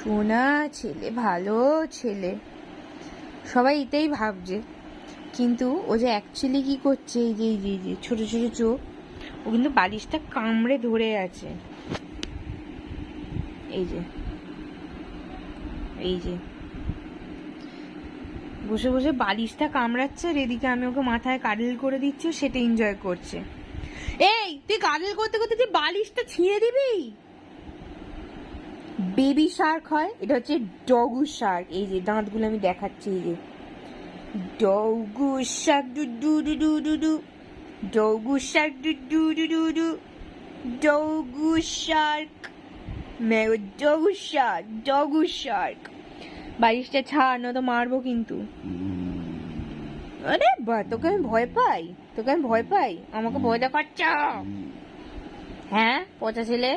সোনা ছেলে, ভালো ছেলে, সবাই এটাই ভাবছে। কিন্তু ও যে অ্যাকচুয়ালি কি করছে, এই যে ছোট ছোট চোখ, ও কিন্তু বালিশটা কামড়ে ধরে আছে। এই যে বসে বসে বালিশটা কামড়াচ্ছে, আর এদিকে আমি ওকে মাথায় কাডল করে দিচ্ছি, সেটা এনজয় করছে। এই তুই কাডল করতে করতে তুই বালিশটা ছিঁড়ে দিবি। বেবি শার্ক হয়, এটা হচ্ছে ডগু শার্ক। এই যে দাঁতগুলো আমি দেখাচ্ছি, এই যে ডগু shark, doo doo doo doo doo doo, ডগু shark, doo doo doo doo doo, ডগু শার্ক, ডগু শার্ক। বালিশটা ছাড়, না তো মারবো কিন্তু। আরে বা, তোকে আমি ভয় পাই? আমাকে ভয় দেখাচ্ছ? হ্যাঁ, পচা ছেলে।